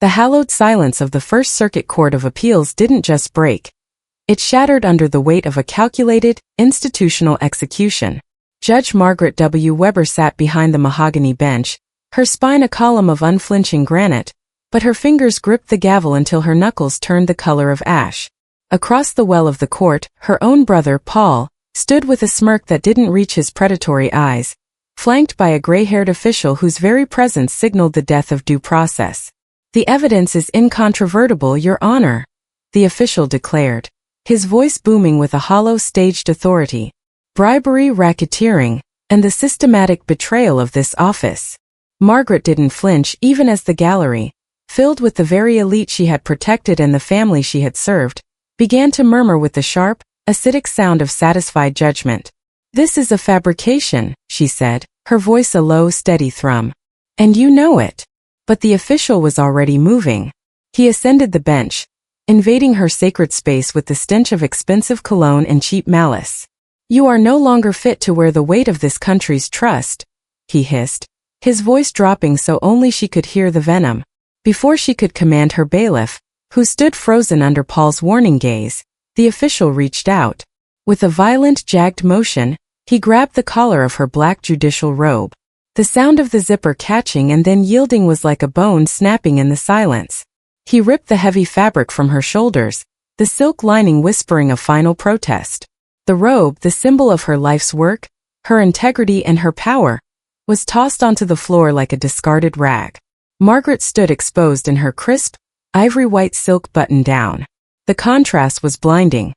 The hallowed silence of the First Circuit Court of Appeals didn't just break. It shattered under the weight of a calculated, institutional execution. Judge Margaret W. Weber sat behind the mahogany bench, her spine a column of unflinching granite, but her fingers gripped the gavel until her knuckles turned the color of ash. Across the well of the court, her own brother, Paul, stood with a smirk that didn't reach his predatory eyes, flanked by a gray-haired official whose very presence signaled the death of due process. "The evidence is incontrovertible, Your Honor," the official declared, his voice booming with a hollow staged authority. "Bribery, racketeering, and the systematic betrayal of this office." Margaret didn't flinch even as the gallery, filled with the very elite she had protected and the family she had served, began to murmur with the sharp, acidic sound of satisfied judgment. "This is a fabrication," she said, her voice a low, steady thrum. "And you know it." But the official was already moving. He ascended the bench, invading her sacred space with the stench of expensive cologne and cheap malice. "You are no longer fit to wear the weight of this country's trust," he hissed, his voice dropping so only she could hear the venom. Before she could command her bailiff, who stood frozen under Paul's warning gaze, the official reached out. With a violent, jagged motion, he grabbed the collar of her black judicial robe. The sound of the zipper catching and then yielding was like a bone snapping in the silence. He ripped the heavy fabric from her shoulders, the silk lining whispering a final protest. The robe, the symbol of her life's work, her integrity and her power, was tossed onto the floor like a discarded rag. Margaret stood exposed in her crisp, ivory-white silk button-down. The contrast was blinding.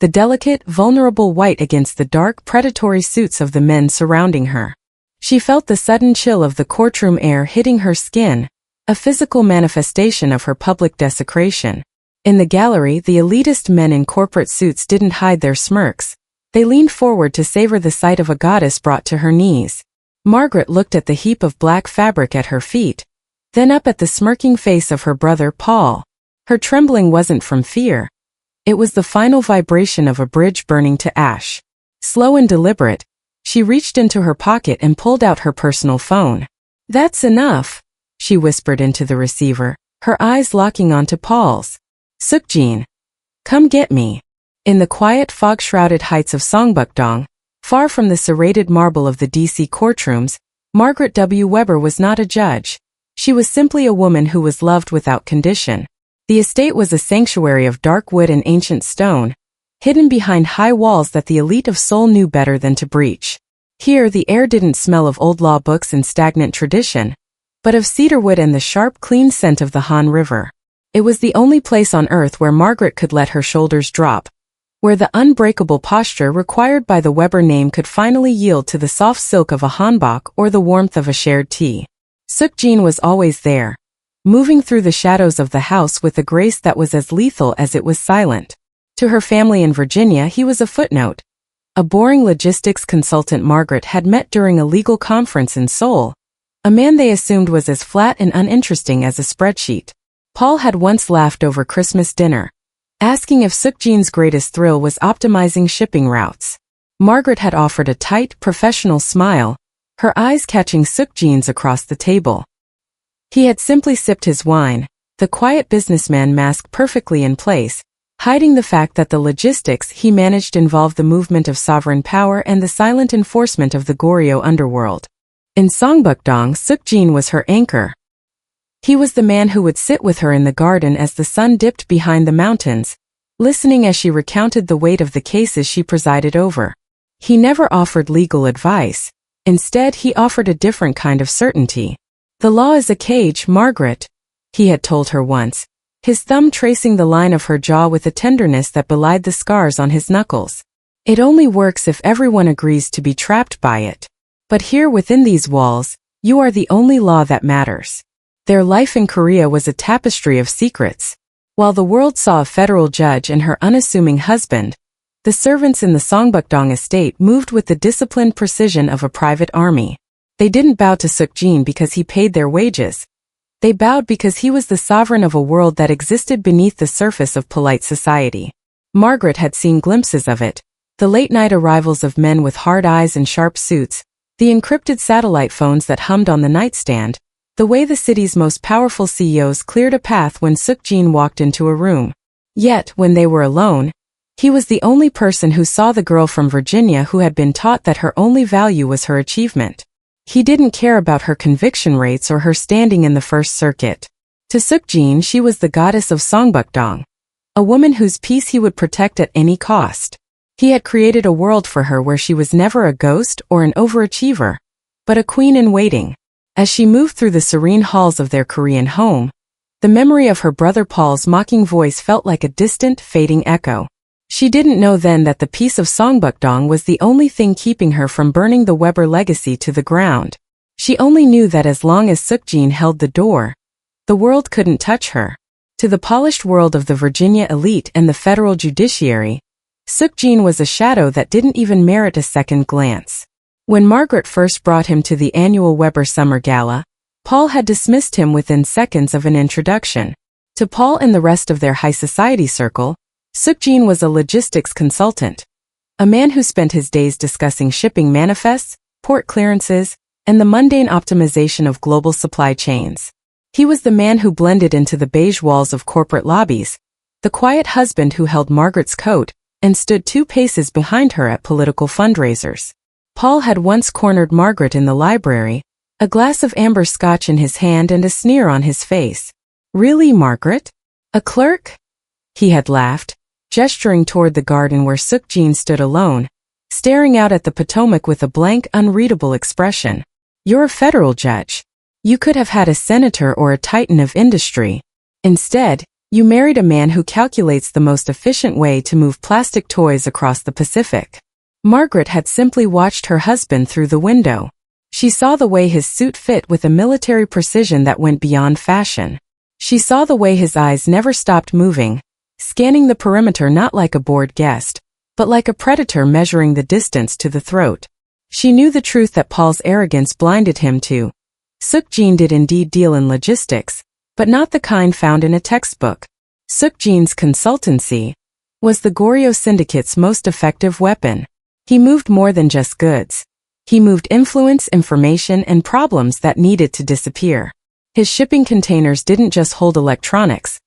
The delicate, vulnerable white against the dark, predatory suits of the men surrounding her. She felt the sudden chill of the courtroom air hitting her skin, a physical manifestation of her public desecration. In the gallery, the elitist men in corporate suits didn't hide their smirks. They leaned forward to savor the sight of a goddess brought to her knees. Margaret looked at the heap of black fabric at her feet, then up at the smirking face of her brother Paul. Her trembling wasn't from fear. It was the final vibration of a bridge burning to ash. Slow and deliberate, she reached into her pocket and pulled out her personal phone. "That's enough," she whispered into the receiver, her eyes locking onto Paul's. "Seok-jin, come get me." In the quiet, fog-shrouded heights of Songbukdong, far from the serrated marble of the DC courtrooms, Margaret W. Weber was not a judge. She was simply a woman who was loved without condition. The estate was a sanctuary of dark wood and ancient stone, hidden behind high walls that the elite of Seoul knew better than to breach. Here the air didn't smell of old law books and stagnant tradition, but of cedarwood and the sharp, clean scent of the Han River. It was the only place on earth where Margaret could let her shoulders drop, where the unbreakable posture required by the Weber name could finally yield to the soft silk of a hanbok or the warmth of a shared tea. Seok-jin was always there, moving through the shadows of the house with a grace that was as lethal as it was silent. To her family in Virginia, he was a footnote, a boring logistics consultant Margaret had met during a legal conference in Seoul, a man they assumed was as flat and uninteresting as a spreadsheet. Paul had once laughed over Christmas dinner, asking if Seok-jin's greatest thrill was optimizing shipping routes. Margaret had offered a tight, professional smile, her eyes catching Seok-jin's across the table. He had simply sipped his wine, the quiet businessman mask perfectly in place, hiding the fact that the logistics he managed involved the movement of sovereign power and the silent enforcement of the Goryeo Underworld. In Songbukdong, Seok-jin was her anchor. He was the man who would sit with her in the garden as the sun dipped behind the mountains, listening as she recounted the weight of the cases she presided over. He never offered legal advice. Instead, he offered a different kind of certainty. "The law is a cage, Margaret," he had told her once, his thumb tracing the line of her jaw with a tenderness that belied the scars on his knuckles. "It only works if everyone agrees to be trapped by it. But here within these walls, you are the only law that matters." Their life in Korea was a tapestry of secrets. While the world saw a federal judge and her unassuming husband, the servants in the Songbukdong estate moved with the disciplined precision of a private army. They didn't bow to Seok-jin because he paid their wages. They bowed because he was the sovereign of a world that existed beneath the surface of polite society. Margaret had seen glimpses of it, the late-night arrivals of men with hard eyes and sharp suits, the encrypted satellite phones that hummed on the nightstand, The way the city's most powerful CEOs cleared a path when Seok-jin walked into a room. Yet, when they were alone, he was the only person who saw the girl from Virginia who had been taught that her only value was her achievement. He didn't care about her conviction rates or her standing in the First Circuit. To Seok-jin, she was the goddess of Songbukdong, a woman whose peace he would protect at any cost. He had created a world for her where she was never a ghost or an overachiever, but a queen in waiting. As she moved through the serene halls of their Korean home, the memory of her brother Paul's mocking voice felt like a distant, fading echo. She didn't know then that the peace of Songbukdong was the only thing keeping her from burning the Weber legacy to the ground. She only knew that as long as Seok-jin held the door, the world couldn't touch her. To the polished world of the Virginia elite and the federal judiciary, Seok-jin was a shadow that didn't even merit a second glance. When Margaret first brought him to the annual Weber Summer Gala, Paul had dismissed him within seconds of an introduction. To Paul and the rest of their high society circle, Seok-jin was a logistics consultant, a man who spent his days discussing shipping manifests, port clearances, and the mundane optimization of global supply chains. He was the man who blended into the beige walls of corporate lobbies, the quiet husband who held Margaret's coat and stood 2 paces behind her at political fundraisers. Paul had once cornered Margaret in the library, a glass of amber scotch in his hand and a sneer on his face. "Really, Margaret? A clerk?" He had laughed, gesturing toward the garden where Seok-jin stood alone, staring out at the Potomac with a blank, unreadable expression. "You're a federal judge. You could have had a senator or a titan of industry. Instead, you married a man who calculates the most efficient way to move plastic toys across the Pacific." Margaret had simply watched her husband through the window. She saw the way his suit fit with a military precision that went beyond fashion. She saw the way his eyes never stopped moving, scanning the perimeter not like a bored guest, but like a predator measuring the distance to the throat. She knew the truth that Paul's arrogance blinded him to. Seok-jin did indeed deal in logistics, but not the kind found in a textbook. Seok-jin's consultancy was the Goryeo Syndicate's most effective weapon. He moved more than just goods. He moved influence, information, and problems that needed to disappear. His shipping containers didn't just hold electronics.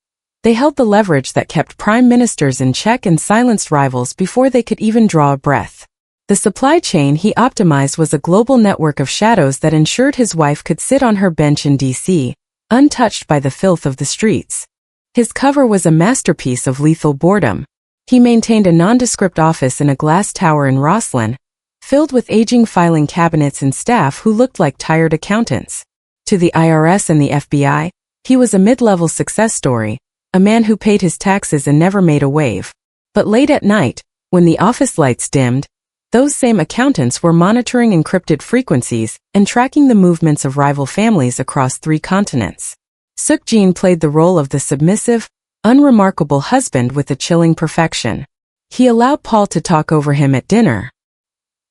They held the leverage that kept prime ministers in check and silenced rivals before they could even draw a breath. The supply chain he optimized was a global network of shadows that ensured his wife could sit on her bench in D.C., untouched by the filth of the streets. His cover was a masterpiece of lethal boredom. He maintained a nondescript office in a glass tower in Roslyn, filled with aging filing cabinets and staff who looked like tired accountants. To the IRS and the FBI, he was a mid-level success story, a man who paid his taxes and never made a wave. But late at night, when the office lights dimmed, those same accountants were monitoring encrypted frequencies and tracking the movements of rival families across 3 continents. Seok-jin played the role of the submissive, unremarkable husband with a chilling perfection. He allowed Paul to talk over him at dinner.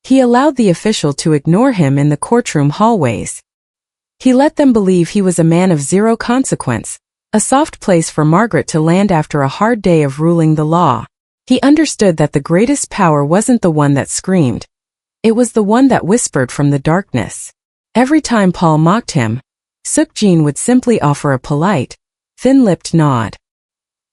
He allowed the official to ignore him in the courtroom hallways. He let them believe he was a man of zero consequence, a soft place for Margaret to land after a hard day of ruling the law. He understood that the greatest power wasn't the one that screamed. It was the one that whispered from the darkness. Every time Paul mocked him, Seok-jin would simply offer a polite, thin-lipped nod.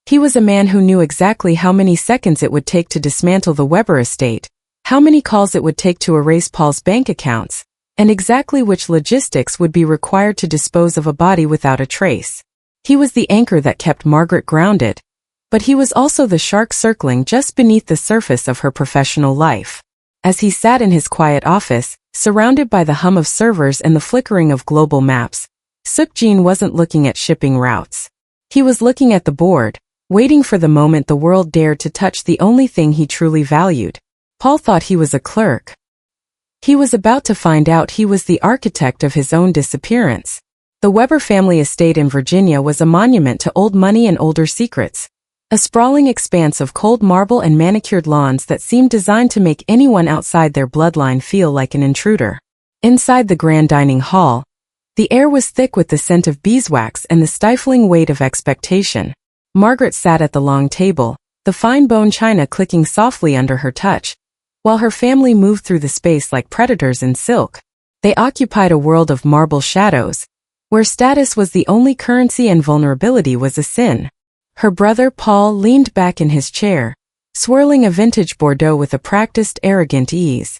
He was a man who knew exactly how many seconds it would take to dismantle the Weber estate, how many calls it would take to erase Paul's bank accounts, and exactly which logistics would be required to dispose of a body without a trace. He was the anchor that kept Margaret grounded, but he was also the shark circling just beneath the surface of her professional life. As he sat in his quiet office, surrounded by the hum of servers and the flickering of global maps, Seok-jin wasn't looking at shipping routes. He was looking at the board, waiting for the moment the world dared to touch the only thing he truly valued. Paul thought he was a clerk. He was about to find out he was the architect of his own disappearance. The Weber family estate in Virginia was a monument to old money and older secrets, a sprawling expanse of cold marble and manicured lawns that seemed designed to make anyone outside their bloodline feel like an intruder. Inside the grand dining hall, the air was thick with the scent of beeswax and the stifling weight of expectation. Margaret sat at the long table, the fine bone china clicking softly under her touch, while her family moved through the space like predators in silk. They occupied a world of marble shadows, where status was the only currency and vulnerability was a sin. Her brother Paul leaned back in his chair, swirling a vintage Bordeaux with a practiced, arrogant ease.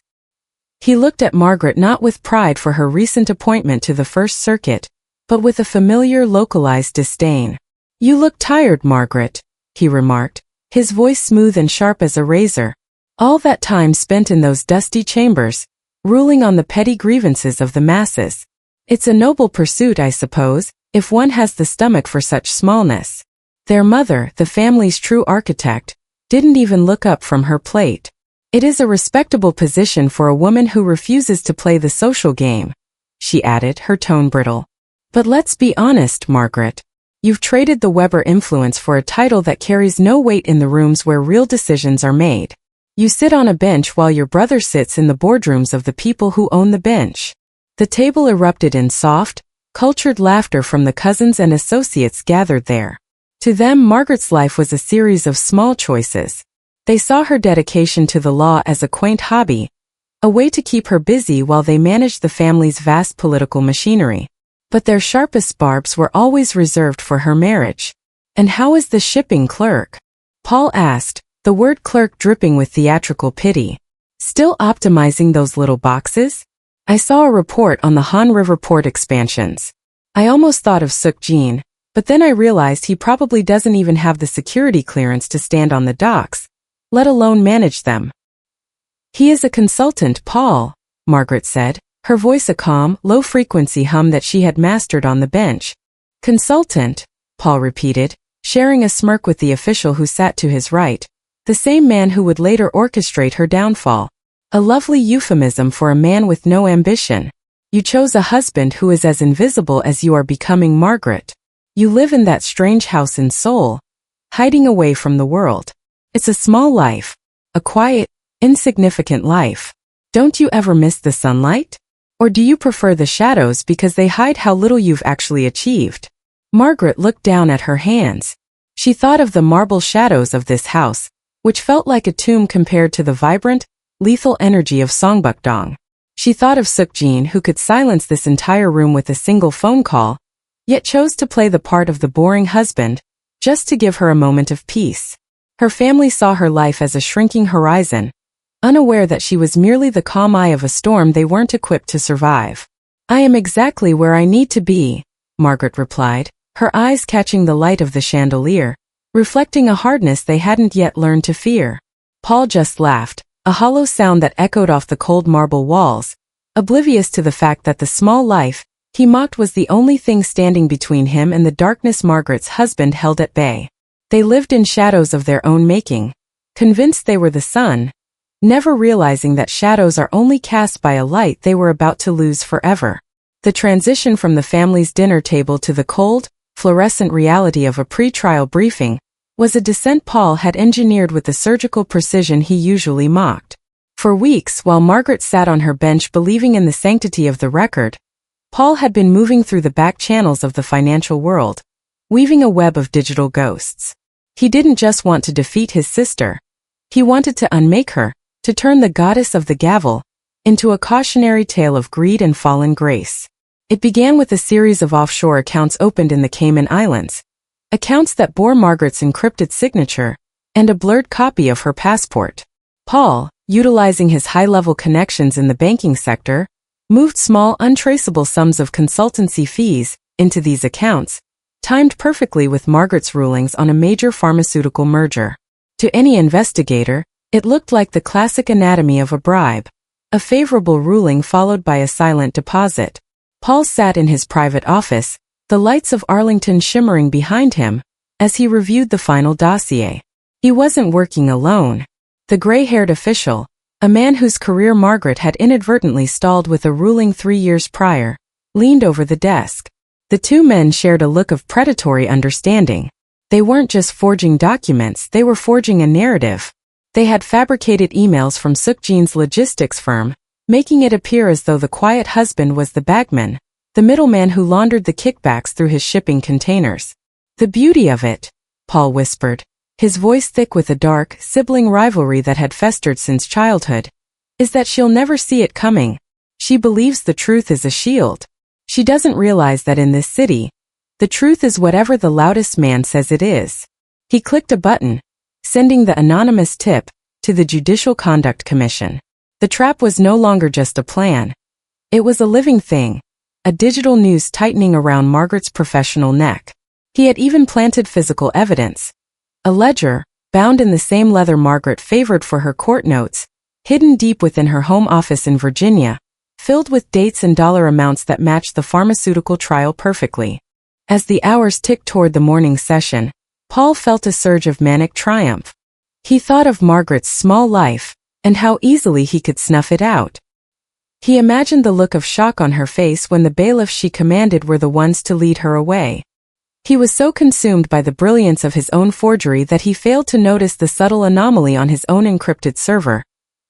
He looked at Margaret not with pride for her recent appointment to the First Circuit, but with a familiar, localized disdain. "You look tired, Margaret," he remarked, his voice smooth and sharp as a razor. "All that time spent in those dusty chambers, ruling on the petty grievances of the masses. It's a noble pursuit, I suppose, if one has the stomach for such smallness." Their mother, the family's true architect, didn't even look up from her plate. "It is a respectable position for a woman who refuses to play the social game," she added, her tone brittle. "But let's be honest, Margaret. You've traded the Weber influence for a title that carries no weight in the rooms where real decisions are made. You sit on a bench while your brother sits in the boardrooms of the people who own the bench." The table erupted in soft, cultured laughter from the cousins and associates gathered there. To them, Margaret's life was a series of small choices. They saw her dedication to the law as a quaint hobby, a way to keep her busy while they managed the family's vast political machinery. But their sharpest barbs were always reserved for her marriage. "And how is the shipping, clerk?" Paul asked, the word clerk dripping with theatrical pity. "Still optimizing those little boxes? I saw a report on the Han River port expansions. I almost thought of Seok-jin, but then I realized he probably doesn't even have the security clearance to stand on the docks, let alone manage them." "He is a consultant, Paul," Margaret said, her voice a calm, low-frequency hum that she had mastered on the bench. "Consultant," Paul repeated, sharing a smirk with the official who sat to his right, the same man who would later orchestrate her downfall. "A lovely euphemism for a man with no ambition. You chose a husband who is as invisible as you are becoming, Margaret. You live in that strange house in Seoul, hiding away from the world. It's a small life, a quiet, insignificant life. Don't you ever miss the sunlight? Or do you prefer the shadows because they hide how little you've actually achieved?" Margaret looked down at her hands. She thought of the marble shadows of this house, which felt like a tomb compared to the vibrant, lethal energy of Songbukdong. She thought of Seok-jin, who could silence this entire room with a single phone call, yet chose to play the part of the boring husband, just to give her a moment of peace. Her family saw her life as a shrinking horizon, unaware that she was merely the calm eye of a storm they weren't equipped to survive. "I am exactly where I need to be," Margaret replied, her eyes catching the light of the chandelier, reflecting a hardness they hadn't yet learned to fear. Paul just laughed, a hollow sound that echoed off the cold marble walls, oblivious to the fact that the small life he mocked was the only thing standing between him and the darkness Margaret's husband held at bay. They lived in shadows of their own making, convinced they were the sun, never realizing that shadows are only cast by a light they were about to lose forever. The transition from the family's dinner table to the cold, fluorescent reality of a pre-trial briefing was a descent Paul had engineered with the surgical precision he usually mocked. For weeks, while Margaret sat on her bench believing in the sanctity of the record, Paul had been moving through the back channels of the financial world, weaving a web of digital ghosts. He didn't just want to defeat his sister. He wanted to unmake her, to turn the goddess of the Gavel into a cautionary tale of greed and fallen grace. It began with a series of offshore accounts opened in the Cayman Islands, accounts that bore Margaret's encrypted signature and a blurred copy of her passport. Paul, utilizing his high-level connections in the banking sector, moved small, untraceable sums of consultancy fees into these accounts, timed perfectly with Margaret's rulings on a major pharmaceutical merger. To any investigator, it looked like the classic anatomy of a bribe, a favorable ruling followed by a silent deposit. Paul sat in his private office, the lights of Arlington shimmering behind him, as he reviewed the final dossier. He wasn't working alone. The gray-haired official, a man whose career Margaret had inadvertently stalled with a ruling 3 years prior, leaned over the desk. The two men shared a look of predatory understanding. They weren't just forging documents, they were forging a narrative. They had fabricated emails from Seok-jin's logistics firm, making it appear as though the quiet husband was the bagman, the middleman who laundered the kickbacks through his shipping containers. "The beauty of it," Paul whispered, his voice thick with a dark, sibling rivalry that had festered since childhood, "is that she'll never see it coming. She believes the truth is a shield. She doesn't realize that in this city, the truth is whatever the loudest man says it is. He clicked a button, sending the anonymous tip to the Judicial Conduct Commission. The trap was no longer just a plan. It was a living thing, a digital noose tightening around Margaret's professional neck. He had even planted physical evidence. A ledger, bound in the same leather Margaret favored for her court notes, hidden deep within her home office in Virginia, filled with dates and dollar amounts that matched the pharmaceutical trial perfectly. As the hours ticked toward the morning session, Paul felt a surge of manic triumph. He thought of Margaret's small life, and how easily he could snuff it out. He imagined the look of shock on her face when the bailiffs she commanded were the ones to lead her away. He was so consumed by the brilliance of his own forgery that he failed to notice the subtle anomaly on his own encrypted server.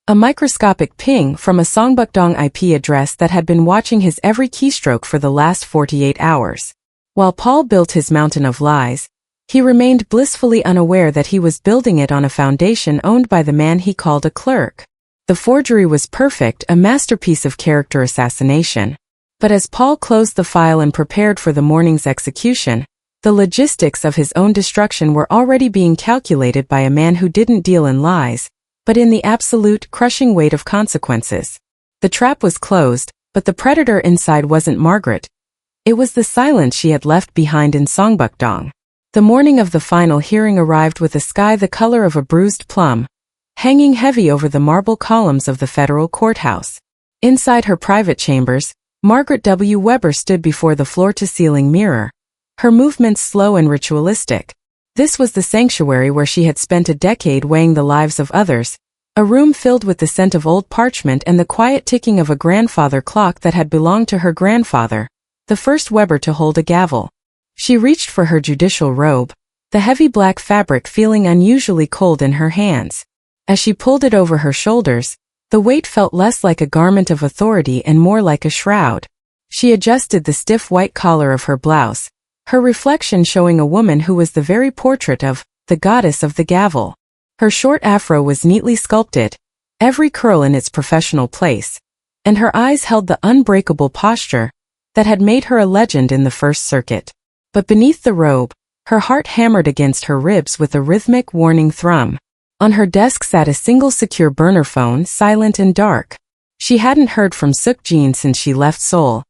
A microscopic ping from a Songbukdong IP address that had been watching his every keystroke for the last 48 hours. While Paul built his mountain of lies, he remained blissfully unaware that he was building it on a foundation owned by the man he called a clerk. The forgery was perfect, a masterpiece of character assassination. But as Paul closed the file and prepared for the morning's execution, the logistics of his own destruction were already being calculated by a man who didn't deal in lies, but in the absolute, crushing weight of consequences. The trap was closed, but the predator inside wasn't Margaret. It was the silence she had left behind in Songbukdong. The morning of the final hearing arrived with a sky the color of a bruised plum, hanging heavy over the marble columns of the federal courthouse. Inside her private chambers, Margaret W. Weber stood before the floor-to-ceiling mirror, her movements slow and ritualistic. This was the sanctuary where she had spent a decade weighing the lives of others, a room filled with the scent of old parchment and the quiet ticking of a grandfather clock that had belonged to her grandfather, the first Weber to hold a gavel. She reached for her judicial robe, the heavy black fabric feeling unusually cold in her hands. As she pulled it over her shoulders, the weight felt less like a garment of authority and more like a shroud. She adjusted the stiff white collar of her blouse, her reflection showing a woman who was the very portrait of the goddess of the gavel. Her short afro was neatly sculpted, every curl in its professional place, and her eyes held the unbreakable posture that had made her a legend in the First Circuit. But beneath the robe, her heart hammered against her ribs with a rhythmic warning thrum. On her desk sat a single secure burner phone, silent and dark. She hadn't heard from Seok-jin since she left Seoul,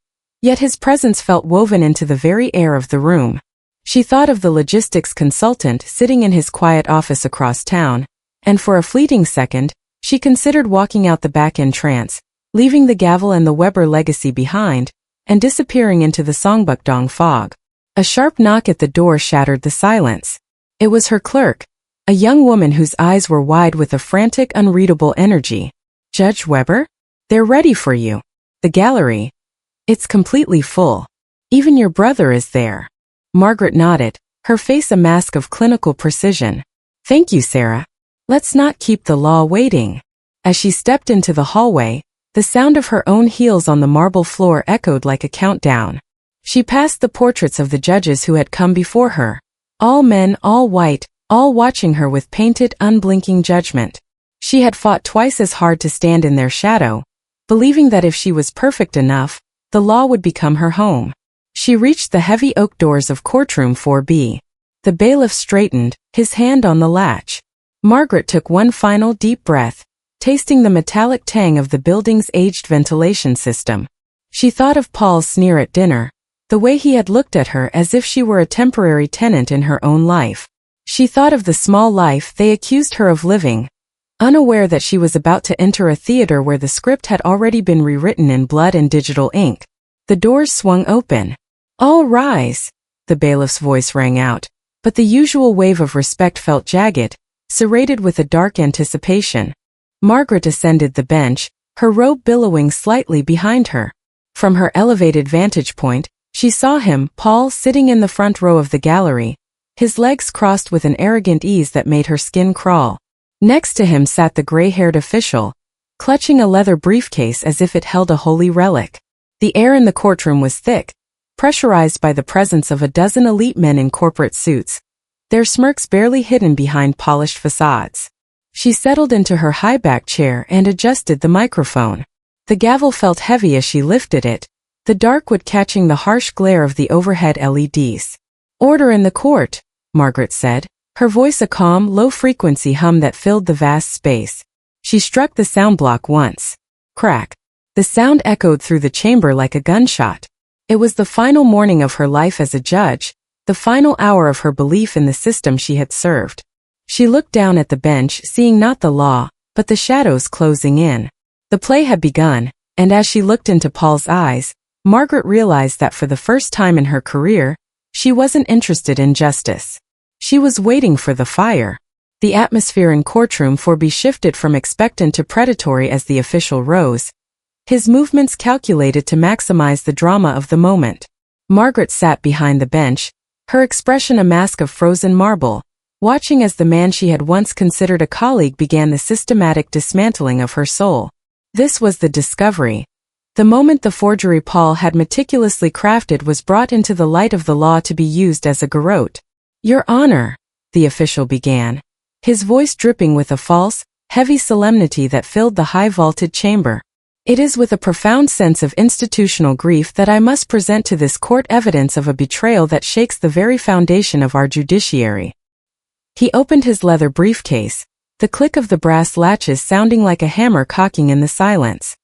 yet his presence felt woven into the very air of the room. She thought of the logistics consultant sitting in his quiet office across town, and for a fleeting second, she considered walking out the back entrance, leaving the gavel and the Weber legacy behind, and disappearing into the Songbukdong fog. A sharp knock at the door shattered the silence. It was her clerk, a young woman whose eyes were wide with a frantic, unreadable energy. "Judge Weber? They're ready for you. The gallery. It's completely full. Even your brother is there." Margaret nodded, her face a mask of clinical precision. "Thank you, Sarah. Let's not keep the law waiting." As she stepped into the hallway, the sound of her own heels on the marble floor echoed like a countdown. She passed the portraits of the judges who had come before her. All men, all white, all watching her with painted, unblinking judgment. She had fought twice as hard to stand in their shadow, believing that if she was perfect enough, the law would become her home. She reached the heavy oak doors of courtroom 4B. The bailiff straightened, his hand on the latch. Margaret took one final deep breath, tasting the metallic tang of the building's aged ventilation system. She thought of Paul's sneer at dinner, the way he had looked at her as if she were a temporary tenant in her own life. She thought of the small life they accused her of living, unaware that she was about to enter a theater where the script had already been rewritten in blood and digital ink. The doors swung open. "All rise," the bailiff's voice rang out, but the usual wave of respect felt jagged, serrated with a dark anticipation. Margaret ascended the bench, her robe billowing slightly behind her. From her elevated vantage point, she saw him, Paul, sitting in the front row of the gallery, his legs crossed with an arrogant ease that made her skin crawl. Next to him sat the gray-haired official, clutching a leather briefcase as if it held a holy relic. The air in the courtroom was thick, pressurized by the presence of a dozen elite men in corporate suits, their smirks barely hidden behind polished facades. She settled into her high-back chair and adjusted the microphone. The gavel felt heavy as she lifted it, the dark wood catching the harsh glare of the overhead LEDs. "Order in the court," Margaret said, her voice a calm, low-frequency hum that filled the vast space. She struck the sound block once. Crack. The sound echoed through the chamber like a gunshot. It was the final morning of her life as a judge, the final hour of her belief in the system she had served. She looked down at the bench, seeing not the law, but the shadows closing in. The play had begun, and as she looked into Paul's eyes, Margaret realized that for the first time in her career, she wasn't interested in justice. She was waiting for the fire. The atmosphere in courtroom 4B shifted from expectant to predatory as the official rose, his movements calculated to maximize the drama of the moment. Margaret sat behind the bench, her expression a mask of frozen marble, watching as the man she had once considered a colleague began the systematic dismantling of her soul. This was the discovery. The moment the forgery Paul had meticulously crafted was brought into the light of the law to be used as a garrote. "Your Honor," the official began, his voice dripping with a false, heavy solemnity that filled the high-vaulted chamber. "It is with a profound sense of institutional grief that I must present to this court evidence of a betrayal that shakes the very foundation of our judiciary." He opened his leather briefcase, the click of the brass latches sounding like a hammer cocking in the silence.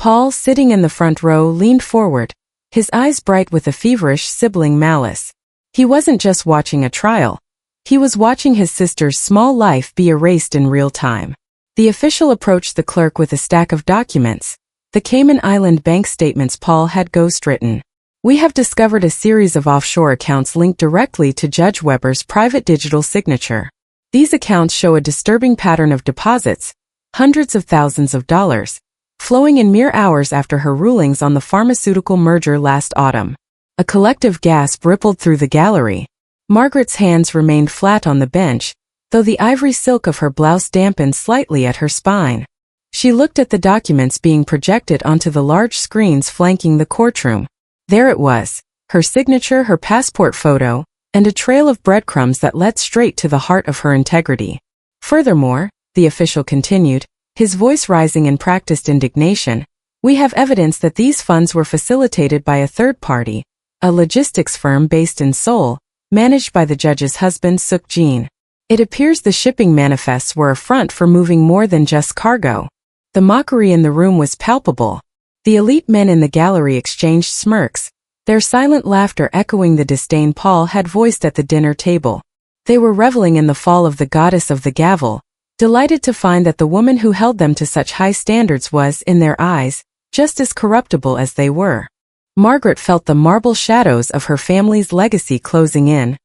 Paul, sitting in the front row, leaned forward, his eyes bright with a feverish, sibling malice. He wasn't just watching a trial. He was watching his sister's small life be erased in real time. The official approached the clerk with a stack of documents, the Cayman Island bank statements Paul had ghostwritten. "We have discovered a series of offshore accounts linked directly to Judge Weber's private digital signature. These accounts show a disturbing pattern of deposits, hundreds of thousands of dollars, flowing in mere hours after her rulings on the pharmaceutical merger last autumn." A collective gasp rippled through the gallery. Margaret's hands remained flat on the bench, though the ivory silk of her blouse dampened slightly at her spine. She looked at the documents being projected onto the large screens flanking the courtroom. There it was, her signature, her passport photo, and a trail of breadcrumbs that led straight to the heart of her integrity. "Furthermore," the official continued, his voice rising in practiced indignation, "we have evidence that these funds were facilitated by a third party, a logistics firm based in Seoul, managed by the judge's husband Seok-jin. It appears the shipping manifests were a front for moving more than just cargo." The mockery in the room was palpable. The elite men in the gallery exchanged smirks, their silent laughter echoing the disdain Paul had voiced at the dinner table. They were reveling in the fall of the goddess of the Gavel, delighted to find that the woman who held them to such high standards was, in their eyes, just as corruptible as they were. Margaret felt the marble shadows of her family's legacy closing in,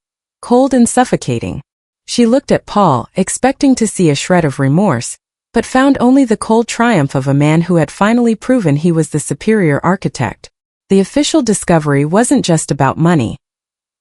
cold and suffocating. She looked at Paul, expecting to see a shred of remorse, but found only the cold triumph of a man who had finally proven he was the superior architect. The official discovery wasn't just about money.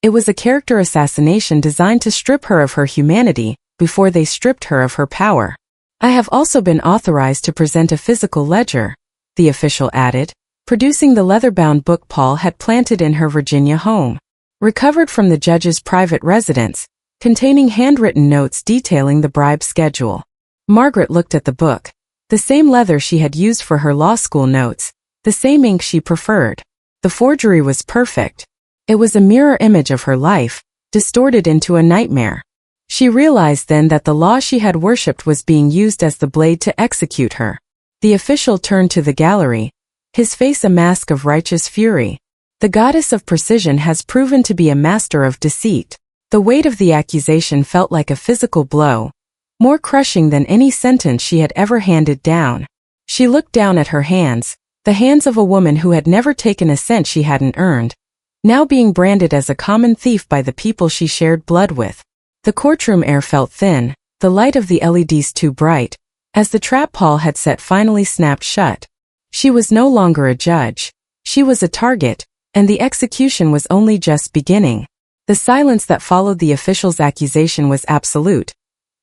It was a character assassination designed to strip her of her humanity before they stripped her of her power. "I have also been authorized to present a physical ledger," the official added, producing the leather-bound book Paul had planted in her Virginia home. Recovered from the judge's private residence, containing handwritten notes detailing the bribe schedule. Margaret looked at the book, the same leather she had used for her law school notes, the same ink she preferred. The forgery was perfect. It was a mirror image of her life, distorted into a nightmare. She realized then that the law she had worshipped was being used as the blade to execute her. The official turned to the gallery, his face a mask of righteous fury. "The goddess of precision has proven to be a master of deceit." The weight of the accusation felt like a physical blow, more crushing than any sentence she had ever handed down. She looked down at her hands, the hands of a woman who had never taken a cent she hadn't earned, now being branded as a common thief by the people she shared blood with. The courtroom air felt thin, the light of the LEDs too bright, as the trap Paul had set finally snapped shut. She was no longer a judge. She was a target, and the execution was only just beginning. The silence that followed the official's accusation was absolute,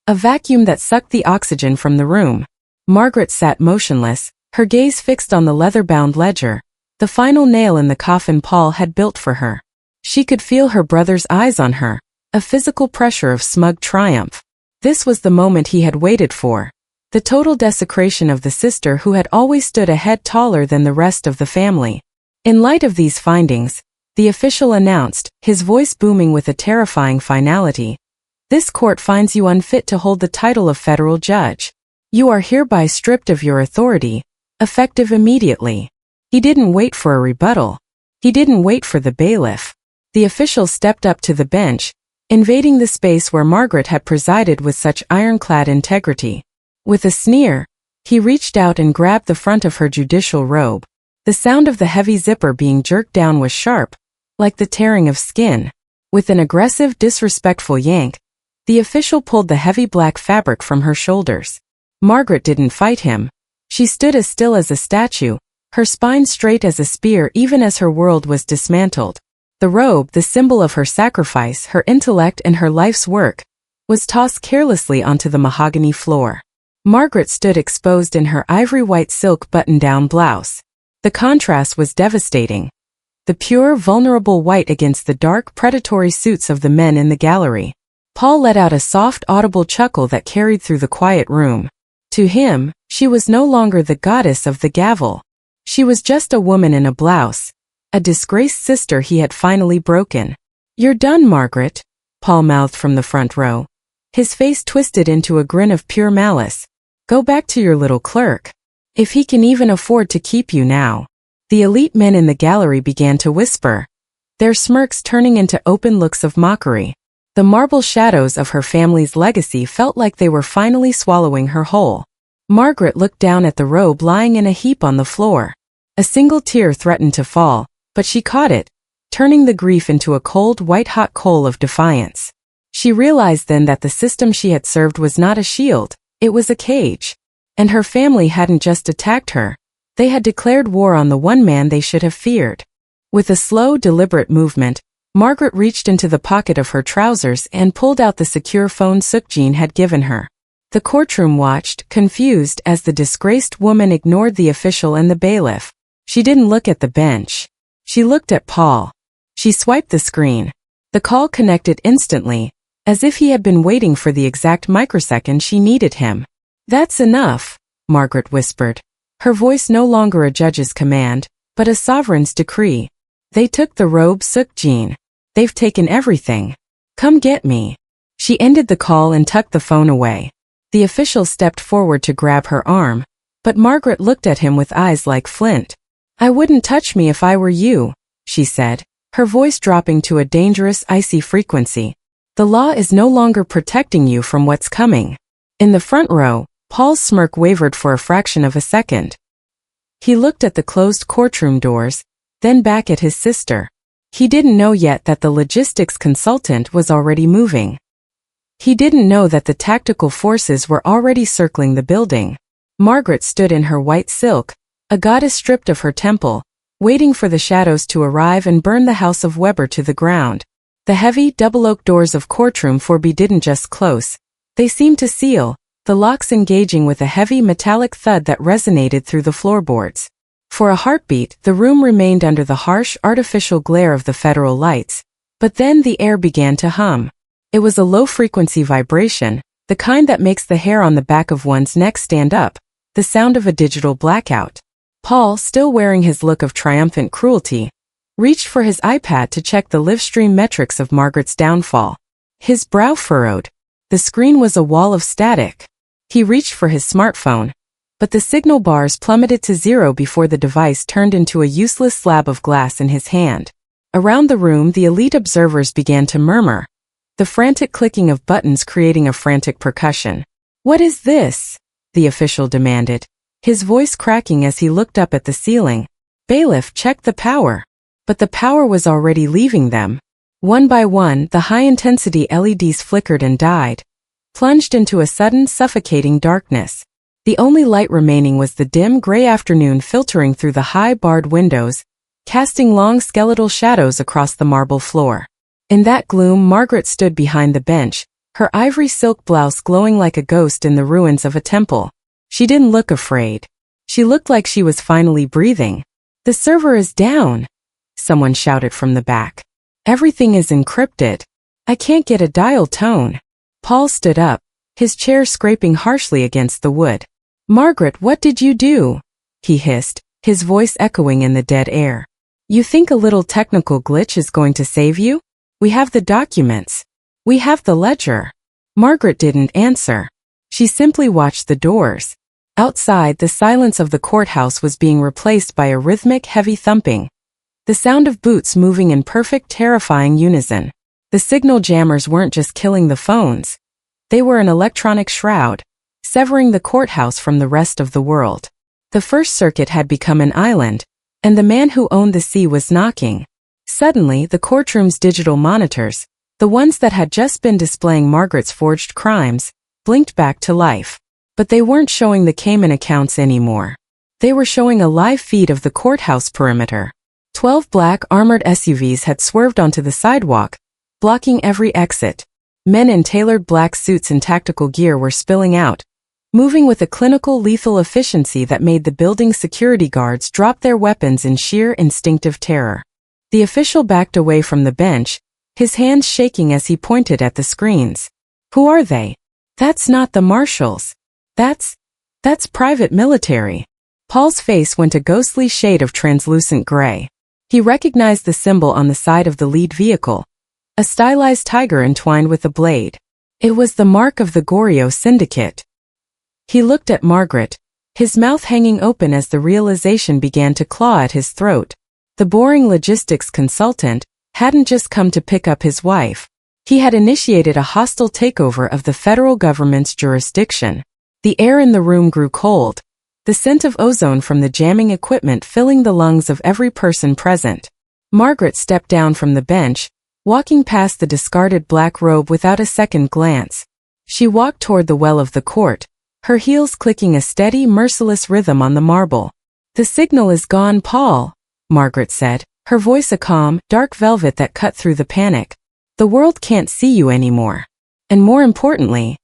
a vacuum that sucked the oxygen from the room. Margaret sat motionless, her gaze fixed on the leather-bound ledger, the final nail in the coffin Paul had built for her. She could feel her brother's eyes on her, a physical pressure of smug triumph. This was the moment he had waited for, the total desecration of the sister who had always stood a head taller than the rest of the family. In light of these findings, the official announced, his voice booming with a terrifying finality, "This court finds you unfit to hold the title of federal judge. You are hereby stripped of your authority, effective immediately." He didn't wait for a rebuttal. He didn't wait for the bailiff. The official stepped up to the bench, invading the space where Margaret had presided with such ironclad integrity. With a sneer, he reached out and grabbed the front of her judicial robe. The sound of the heavy zipper being jerked down was sharp, like the tearing of skin. With an aggressive, disrespectful yank, the official pulled the heavy black fabric from her shoulders. Margaret didn't fight him. She stood as still as a statue, her spine straight as a spear even as her world was dismantled. The robe, the symbol of her sacrifice, her intellect and her life's work, was tossed carelessly onto the mahogany floor. Margaret stood exposed in her ivory-white silk button-down blouse. The contrast was devastating. The pure, vulnerable white against the dark, predatory suits of the men in the gallery. Paul let out a soft, audible chuckle that carried through the quiet room. To him, she was no longer the goddess of the gavel. She was just a woman in a blouse, a disgraced sister he had finally broken. "You're done, Margaret," Paul mouthed from the front row. His face twisted into a grin of pure malice. "Go back to your little clerk. If he can even afford to keep you now." The elite men in the gallery began to whisper, their smirks turning into open looks of mockery. The marble shadows of her family's legacy felt like they were finally swallowing her whole. Margaret looked down at the robe lying in a heap on the floor. A single tear threatened to fall, but she caught it, turning the grief into a cold, white-hot coal of defiance. She realized then that the system she had served was not a shield, it was a cage. And her family hadn't just attacked her, they had declared war on the one man they should have feared. With a slow, deliberate movement, Margaret reached into the pocket of her trousers and pulled out the secure phone Seok-jin had given her. The courtroom watched, confused, as the disgraced woman ignored the official and the bailiff. She didn't look at the bench. She looked at Paul. She swiped the screen. The call connected instantly, as if he had been waiting for the exact microsecond she needed him. "That's enough," Margaret whispered. Her voice no longer a judge's command, but a sovereign's decree. "They took the robe, Seok-jin. They've taken everything. Come get me." She ended the call and tucked the phone away. The official stepped forward to grab her arm, but Margaret looked at him with eyes like flint. "I wouldn't touch me if I were you," she said, her voice dropping to a dangerous, icy frequency. "The law is no longer protecting you from what's coming." In the front row, Paul's smirk wavered for a fraction of a second. He looked at the closed courtroom doors, then back at his sister. He didn't know yet that the logistics consultant was already moving. He didn't know that the tactical forces were already circling the building. Margaret stood in her white silk, a goddess stripped of her temple, waiting for the shadows to arrive and burn the house of Weber to the ground. The heavy, double-oak doors of courtroom 4B didn't just close. They seemed to seal, the locks engaging with a heavy metallic thud that resonated through the floorboards. For a heartbeat, the room remained under the harsh, artificial glare of the federal lights. But then the air began to hum. It was a low-frequency vibration, the kind that makes the hair on the back of one's neck stand up, the sound of a digital blackout. Paul, still wearing his look of triumphant cruelty, reached for his iPad to check the livestream metrics of Margaret's downfall. His brow furrowed. The screen was a wall of static. He reached for his smartphone, but the signal bars plummeted to zero before the device turned into a useless slab of glass in his hand. Around the room, the elite observers began to murmur, the frantic clicking of buttons creating a frantic percussion. "What is this?" the official demanded, his voice cracking as he looked up at the ceiling. Bailiff checked the power. But the power was already leaving them. One by one, the high-intensity LEDs flickered and died, plunged into a sudden, suffocating darkness. The only light remaining was the dim gray afternoon filtering through the high barred windows, casting long skeletal shadows across the marble floor. In that gloom, Margaret stood behind the bench, her ivory silk blouse glowing like a ghost in the ruins of a temple. She didn't look afraid. She looked like she was finally breathing. "The server is down," someone shouted from the back. "Everything is encrypted. I can't get a dial tone." Paul stood up, his chair scraping harshly against the wood. "Margaret, what did you do?" he hissed, his voice echoing in the dead air. You think a little technical glitch is going to save you? We have the documents. We have the ledger. Margaret didn't answer. She simply watched the doors. Outside, the silence of the courthouse was being replaced by a rhythmic, heavy thumping. The sound of boots moving in perfect, terrifying unison. The signal jammers weren't just killing the phones. They were an electronic shroud, severing the courthouse from the rest of the world. The First Circuit had become an island, and the man who owned the sea was knocking. Suddenly, the courtroom's digital monitors, the ones that had just been displaying Margaret's forged crimes, blinked back to life. But they weren't showing the Cayman accounts anymore. They were showing a live feed of the courthouse perimeter. 12 black armored SUVs had swerved onto the sidewalk, blocking every exit. Men in tailored black suits and tactical gear were spilling out, moving with a clinical lethal efficiency that made the building's security guards drop their weapons in sheer instinctive terror. The official backed away from the bench, his hands shaking as he pointed at the screens. Who are they? That's not the marshals. That's private military. Paul's face went a ghostly shade of translucent gray. He recognized the symbol on the side of the lead vehicle, a stylized tiger entwined with a blade. It was the mark of the Goryeo Syndicate. He looked at Margaret, his mouth hanging open as the realization began to claw at his throat. The boring logistics consultant hadn't just come to pick up his wife. He had initiated a hostile takeover of the federal government's jurisdiction. The air in the room grew cold, the scent of ozone from the jamming equipment filling the lungs of every person present. Margaret stepped down from the bench, walking past the discarded black robe without a second glance. She walked toward the well of the court, her heels clicking a steady, merciless rhythm on the marble. "The signal is gone, Paul," Margaret said, her voice a calm, dark velvet that cut through the panic. "The world can't see you anymore. And more importantly,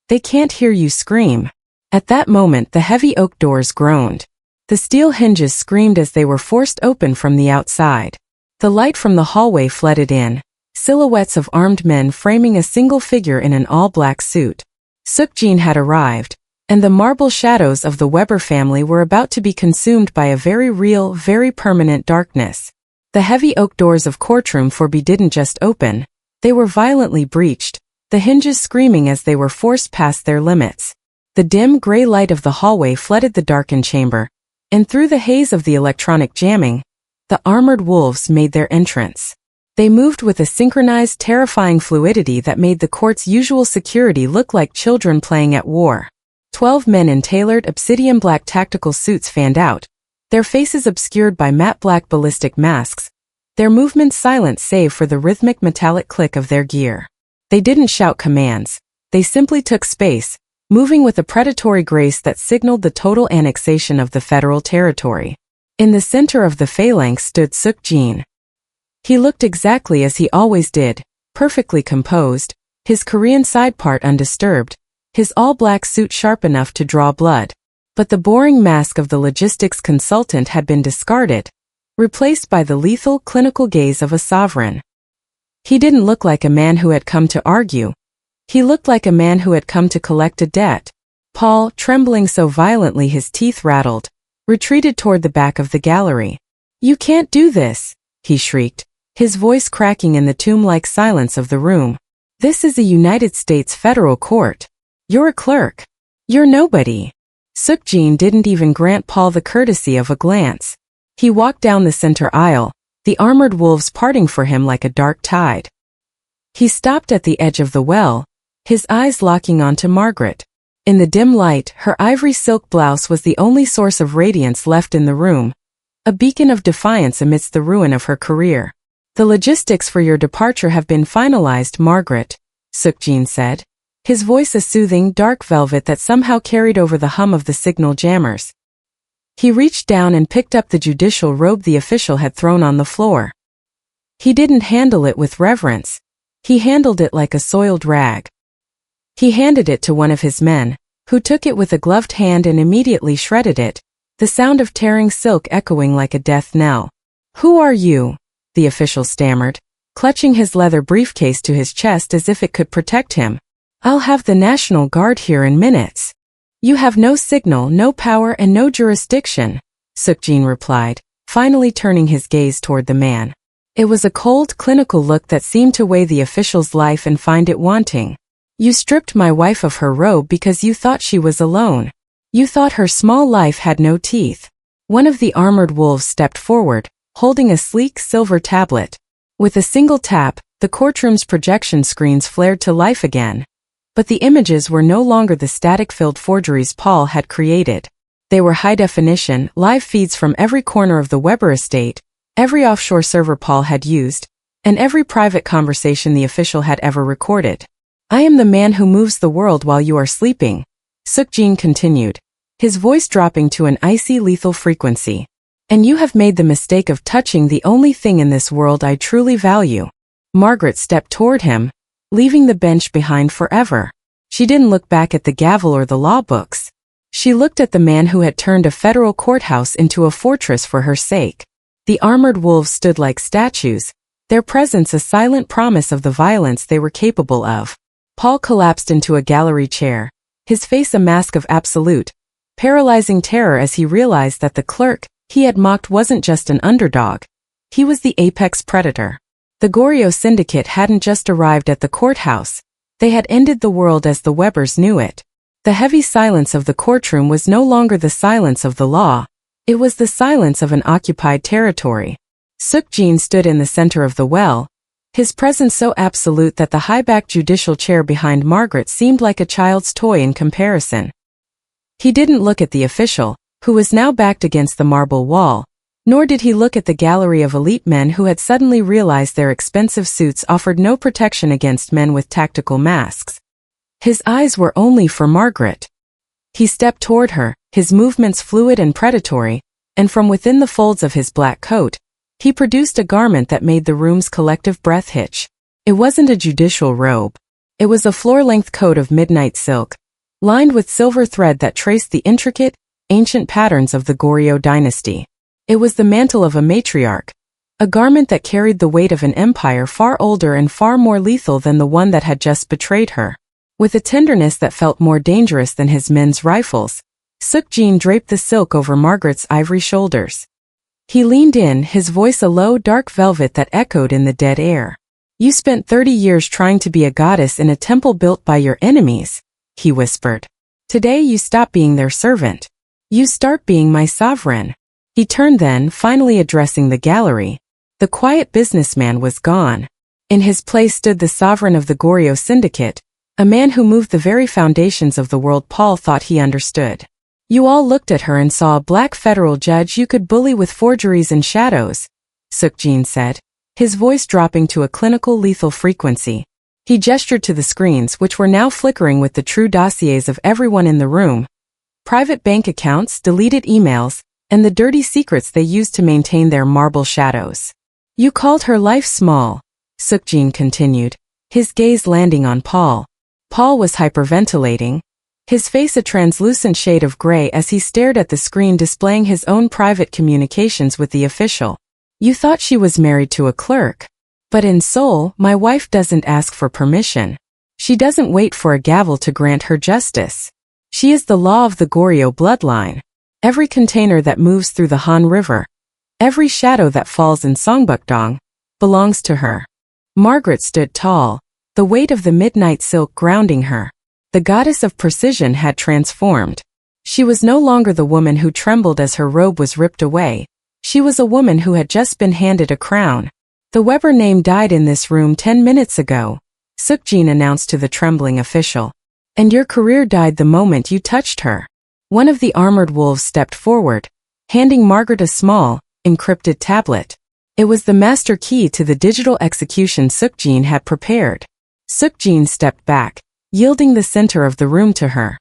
they can't hear you scream." At that moment, the heavy oak doors groaned. The steel hinges screamed as they were forced open from the outside. The light from the hallway flooded in, silhouettes of armed men framing a single figure in an all-black suit. Seok-jin had arrived, and the marble shadows of the Weber family were about to be consumed by a very real, very permanent darkness. The heavy oak doors of courtroom 4B didn't just open, they were violently breached, the hinges screaming as they were forced past their limits. The dim gray light of the hallway flooded the darkened chamber, and through the haze of the electronic jamming, the armored wolves made their entrance. They moved with a synchronized, terrifying fluidity that made the court's usual security look like children playing at war. 12 men in tailored obsidian black tactical suits fanned out, their faces obscured by matte black ballistic masks, their movements silent save for the rhythmic metallic click of their gear. They didn't shout commands, they simply took space, moving with a predatory grace that signaled the total annexation of the federal territory. In the center of the phalanx stood Seok-jin. He looked exactly as he always did, perfectly composed, his Korean side part undisturbed, his all-black suit sharp enough to draw blood. But the boring mask of the logistics consultant had been discarded, replaced by the lethal, clinical gaze of a sovereign. He didn't look like a man who had come to argue. He looked like a man who had come to collect a debt. Paul, trembling so violently his teeth rattled, retreated toward the back of the gallery. "You can't do this," he shrieked, his voice cracking in the tomb-like silence of the room. "This is a United States federal court. You're a clerk. You're nobody." Seok-jin didn't even grant Paul the courtesy of a glance. He walked down the center aisle, the armored wolves parting for him like a dark tide. He stopped at the edge of the well, his eyes locking onto Margaret. In the dim light, her ivory silk blouse was the only source of radiance left in the room, a beacon of defiance amidst the ruin of her career. "The logistics for your departure have been finalized, Margaret," Seok-jin said, his voice a soothing, dark velvet that somehow carried over the hum of the signal jammers. He reached down and picked up the judicial robe the official had thrown on the floor. He didn't handle it with reverence. He handled it like a soiled rag. He handed it to one of his men, who took it with a gloved hand and immediately shredded it, the sound of tearing silk echoing like a death knell. "Who are you?" the official stammered, clutching his leather briefcase to his chest as if it could protect him. "I'll have the National Guard here in minutes." "You have no signal, no power, and no jurisdiction," Seok-jin replied, finally turning his gaze toward the man. It was a cold, clinical look that seemed to weigh the official's life and find it wanting. You stripped my wife of her robe because you thought she was alone. You thought her small life had no teeth. One of the armored wolves stepped forward, holding a sleek silver tablet. With a single tap, the courtroom's projection screens flared to life again. But the images were no longer the static-filled forgeries Paul had created. They were high-definition, live feeds from every corner of the Weber estate, every offshore server Paul had used, and every private conversation the official had ever recorded. I am the man who moves the world while you are sleeping, Seok-jin continued, his voice dropping to an icy lethal frequency. And you have made the mistake of touching the only thing in this world I truly value. Margaret stepped toward him, leaving the bench behind forever. She didn't look back at the gavel or the law books. She looked at the man who had turned a federal courthouse into a fortress for her sake. The armored wolves stood like statues, their presence a silent promise of the violence they were capable of. Paul collapsed into a gallery chair, his face a mask of absolute, paralyzing terror as he realized that the clerk he had mocked wasn't just an underdog. He was the apex predator. The Goryeo Syndicate hadn't just arrived at the courthouse. They had ended the world as the Webers knew it. The heavy silence of the courtroom was no longer the silence of the law. It was the silence of an occupied territory. Seok-jin stood in the center of the well, his presence so absolute that the high-backed judicial chair behind Margaret seemed like a child's toy in comparison. He didn't look at the official, who was now backed against the marble wall, nor did he look at the gallery of elite men who had suddenly realized their expensive suits offered no protection against men with tactical masks. His eyes were only for Margaret. He stepped toward her, his movements fluid and predatory, and from within the folds of his black coat, he produced a garment that made the room's collective breath hitch. It wasn't a judicial robe. It was a floor-length coat of midnight silk, lined with silver thread that traced the intricate, ancient patterns of the Goryeo dynasty. It was the mantle of a matriarch, a garment that carried the weight of an empire far older and far more lethal than the one that had just betrayed her. With a tenderness that felt more dangerous than his men's rifles, Seok-jin draped the silk over Margaret's ivory shoulders. He leaned in, his voice a low, dark velvet that echoed in the dead air. You spent 30 years trying to be a goddess in a temple built by your enemies, he whispered. Today you stop being their servant. You start being my sovereign. He turned then, finally addressing the gallery. The quiet businessman was gone. In his place stood the sovereign of the Goryeo Syndicate, a man who moved the very foundations of the world Paul thought he understood. You all looked at her and saw a black federal judge you could bully with forgeries and shadows, Seok-jin said, his voice dropping to a clinical lethal frequency. He gestured to the screens which were now flickering with the true dossiers of everyone in the room. Private bank accounts, deleted emails, and the dirty secrets they used to maintain their marble shadows. You called her life small, Seok-jin continued, his gaze landing on Paul. Paul was hyperventilating, his face a translucent shade of gray as he stared at the screen displaying his own private communications with the official. You thought she was married to a clerk. But in Seoul, my wife doesn't ask for permission. She doesn't wait for a gavel to grant her justice. She is the law of the Goryeo bloodline. Every container that moves through the Han River, every shadow that falls in Songbukdong, belongs to her. Margaret stood tall, the weight of the midnight silk grounding her. The goddess of precision had transformed. She was no longer the woman who trembled as her robe was ripped away. She was a woman who had just been handed a crown. The Weber name died in this room 10 minutes ago, Seok-jin announced to the trembling official. And your career died the moment you touched her. One of the armored wolves stepped forward, handing Margaret a small, encrypted tablet. It was the master key to the digital execution Seok-jin had prepared. Seok-jin stepped back, yielding the center of the room to her.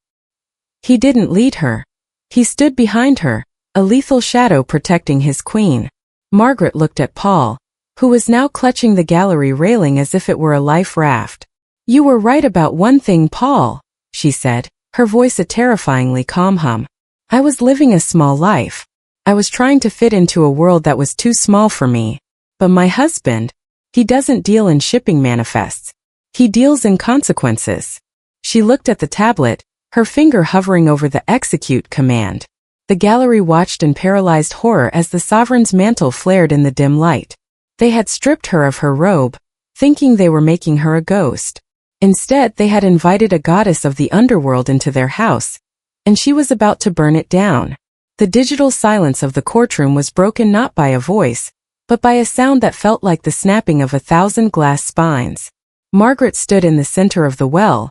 He didn't lead her. He stood behind her, a lethal shadow protecting his queen. Margaret looked at Paul, who was now clutching the gallery railing as if it were a life raft. You were right about one thing, Paul, she said, her voice a terrifyingly calm hum. I was living a small life. I was trying to fit into a world that was too small for me. But my husband, he doesn't deal in shipping manifests. He deals in consequences. She looked at the tablet, her finger hovering over the execute command. The gallery watched in paralyzed horror as the sovereign's mantle flared in the dim light. They had stripped her of her robe, thinking they were making her a ghost. Instead, they had invited a goddess of the underworld into their house, and she was about to burn it down. The digital silence of the courtroom was broken not by a voice, but by a sound that felt like the snapping of 1,000 glass spines. Margaret stood in the center of the well,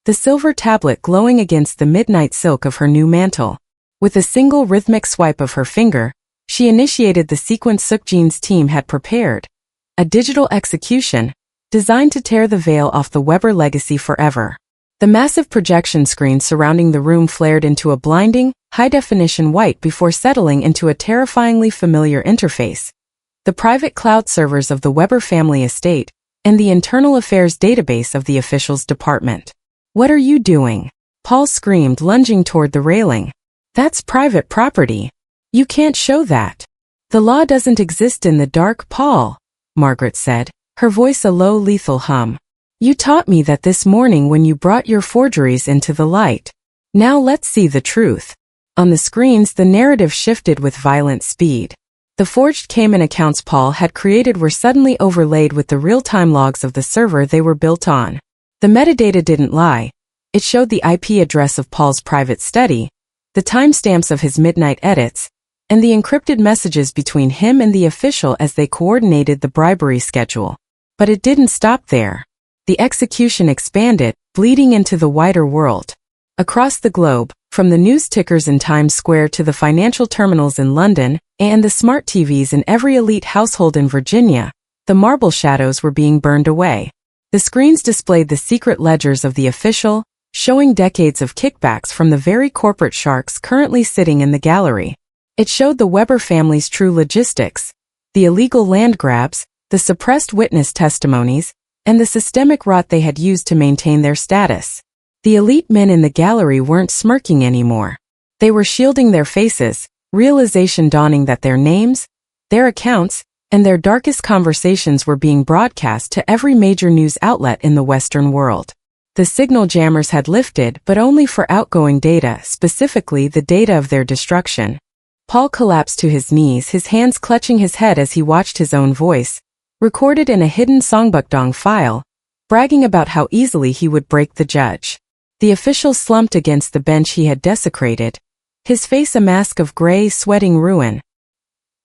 the silver tablet glowing against the midnight silk of her new mantle. With a single rhythmic swipe of her finger, she initiated the sequence Seok-jin's team had prepared, a digital execution, designed to tear the veil off the Weber legacy forever. The massive projection screen surrounding the room flared into a blinding, high-definition white before settling into a terrifyingly familiar interface. The private cloud servers of the Weber family estate, and the internal affairs database of the officials department. "What are you doing?" Paul screamed, lunging toward the railing. "That's private property. You can't show that." "The law doesn't exist in the dark, Paul," Margaret said, her voice a low, lethal hum. "You taught me that this morning when you brought your forgeries into the light. Now let's see the truth." On the screens, the narrative shifted with violent speed. The forged Cayman accounts Paul had created were suddenly overlaid with the real-time logs of the server they were built on. The metadata didn't lie. It showed the IP address of Paul's private study, the timestamps of his midnight edits, and the encrypted messages between him and the official as they coordinated the bribery schedule. But it didn't stop there. The execution expanded, bleeding into the wider world. Across the globe, from the news tickers in Times Square to the financial terminals in London, and the smart TVs in every elite household in Virginia, the marble shadows were being burned away. The screens displayed the secret ledgers of the official, showing decades of kickbacks from the very corporate sharks currently sitting in the gallery. It showed the Weber family's true logistics, the illegal land grabs, the suppressed witness testimonies, and the systemic rot they had used to maintain their status. The elite men in the gallery weren't smirking anymore. They were shielding their faces, realization dawning that their names, their accounts, and their darkest conversations were being broadcast to every major news outlet in the Western world. The signal jammers had lifted, but only for outgoing data, specifically the data of their destruction. Paul collapsed to his knees, his hands clutching his head as he watched his own voice, recorded in a hidden Songbukdong file, bragging about how easily he would break the judge. The official slumped against the bench he had desecrated, his face a mask of gray, sweating ruin.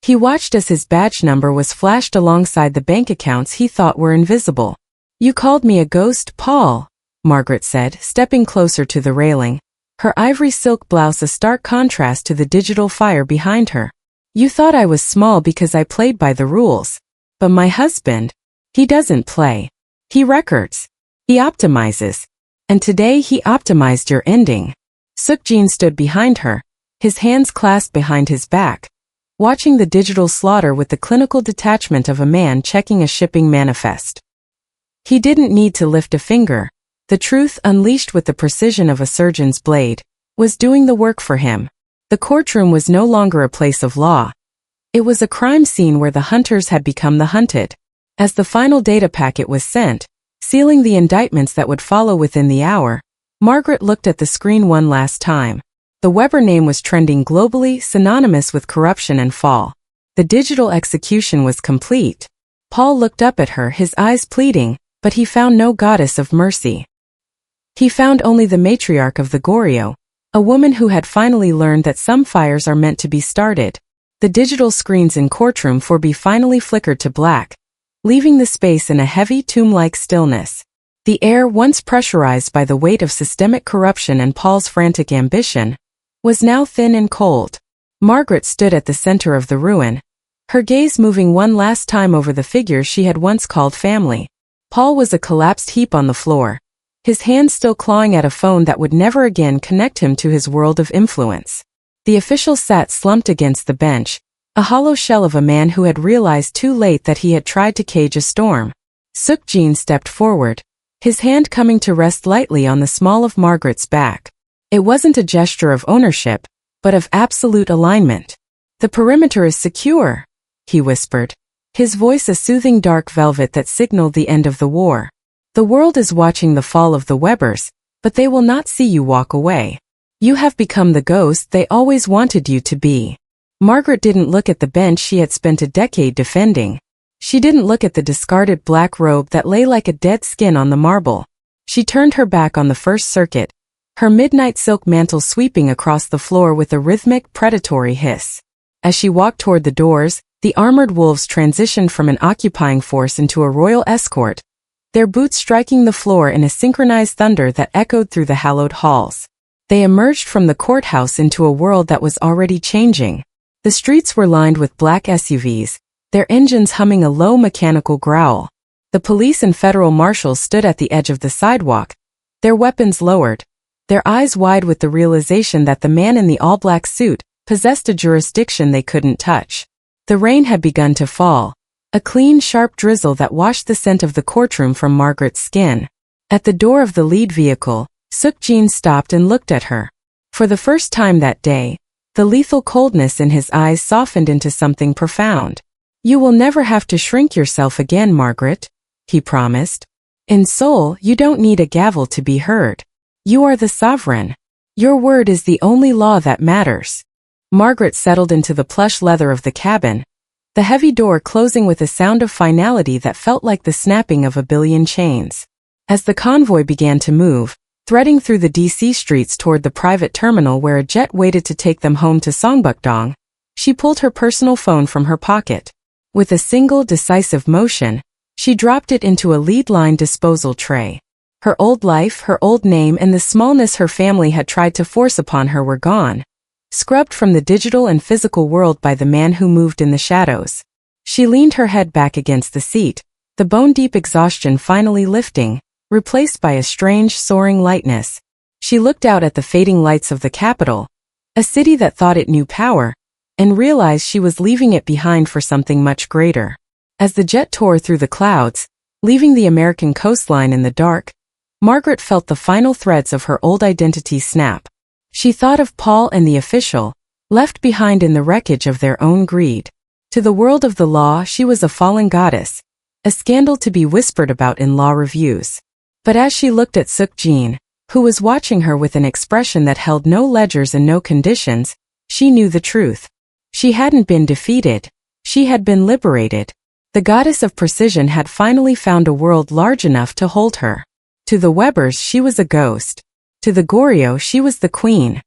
He watched as his badge number was flashed alongside the bank accounts he thought were invisible. "You called me a ghost, Paul," Margaret said, stepping closer to the railing, her ivory silk blouse a stark contrast to the digital fire behind her. "You thought I was small because I played by the rules. But my husband, he doesn't play. He records. He optimizes. And today he optimized your ending." Seok-jin stood behind her, his hands clasped behind his back, watching the digital slaughter with the clinical detachment of a man checking a shipping manifest. He didn't need to lift a finger. The truth, unleashed with the precision of a surgeon's blade, was doing the work for him. The courtroom was no longer a place of law. It was a crime scene where the hunters had become the hunted. As the final data packet was sent, sealing the indictments that would follow within the hour, Margaret looked at the screen one last time. The Weber name was trending globally, synonymous with corruption and fall. The digital execution was complete. Paul looked up at her, his eyes pleading, but he found no goddess of mercy. He found only the matriarch of the Goryeo, a woman who had finally learned that some fires are meant to be started. The digital screens in courtroom 4B finally flickered to black, leaving the space in a heavy tomb-like stillness. The air, once pressurized by the weight of systemic corruption and Paul's frantic ambition, was now thin and cold. Margaret stood at the center of the ruin, her gaze moving one last time over the figures she had once called family. Paul was a collapsed heap on the floor, his hands still clawing at a phone that would never again connect him to his world of influence. The official sat slumped against the bench, a hollow shell of a man who had realized too late that he had tried to cage a storm. Seok-jin stepped forward, his hand coming to rest lightly on the small of Margaret's back. It wasn't a gesture of ownership, but of absolute alignment. "The perimeter is secure," he whispered, his voice a soothing dark velvet that signaled the end of the war. "The world is watching the fall of the Webers, but they will not see you walk away." You have become the ghost they always wanted you to be. Margaret didn't look at the bench she had spent a decade defending. She didn't look at the discarded black robe that lay like a dead skin on the marble. She turned her back on the First Circuit, her midnight silk mantle sweeping across the floor with a rhythmic, predatory hiss. As she walked toward the doors, the armored wolves transitioned from an occupying force into a royal escort, their boots striking the floor in a synchronized thunder that echoed through the hallowed halls. They emerged from the courthouse into a world that was already changing. The streets were lined with black SUVs, their engines humming a low mechanical growl. The police and federal marshals stood at the edge of the sidewalk, their weapons lowered, their eyes wide with the realization that the man in the all-black suit possessed a jurisdiction they couldn't touch. The rain had begun to fall, a clean, sharp drizzle that washed the scent of the courtroom from Margaret's skin. At the door of the lead vehicle, Seok-jin stopped and looked at her. For the first time that day, the lethal coldness in his eyes softened into something profound. "You will never have to shrink yourself again, Margaret," he promised. "In Seoul, you don't need a gavel to be heard. You are the sovereign. Your word is the only law that matters." Margaret settled into the plush leather of the cabin, the heavy door closing with a sound of finality that felt like the snapping of a billion chains. As the convoy began to move, threading through the DC streets toward the private terminal where a jet waited to take them home to Songbukdong, she pulled her personal phone from her pocket. With a single decisive motion, she dropped it into a lead-line disposal tray. Her old life, her old name, and the smallness her family had tried to force upon her were gone, scrubbed from the digital and physical world by the man who moved in the shadows. She leaned her head back against the seat, the bone-deep exhaustion finally lifting, replaced by a strange, soaring lightness. She looked out at the fading lights of the capital, a city that thought it knew power, and realized she was leaving it behind for something much greater. As the jet tore through the clouds, leaving the American coastline in the dark, Margaret felt the final threads of her old identity snap. She thought of Paul and the official, left behind in the wreckage of their own greed. To the world of the law, she was a fallen goddess, a scandal to be whispered about in law reviews. But as she looked at Seok-jin, who was watching her with an expression that held no ledgers and no conditions, she knew the truth. She hadn't been defeated. She had been liberated. The goddess of precision had finally found a world large enough to hold her. To the Webers, she was a ghost. To the Goryeo, she was the queen.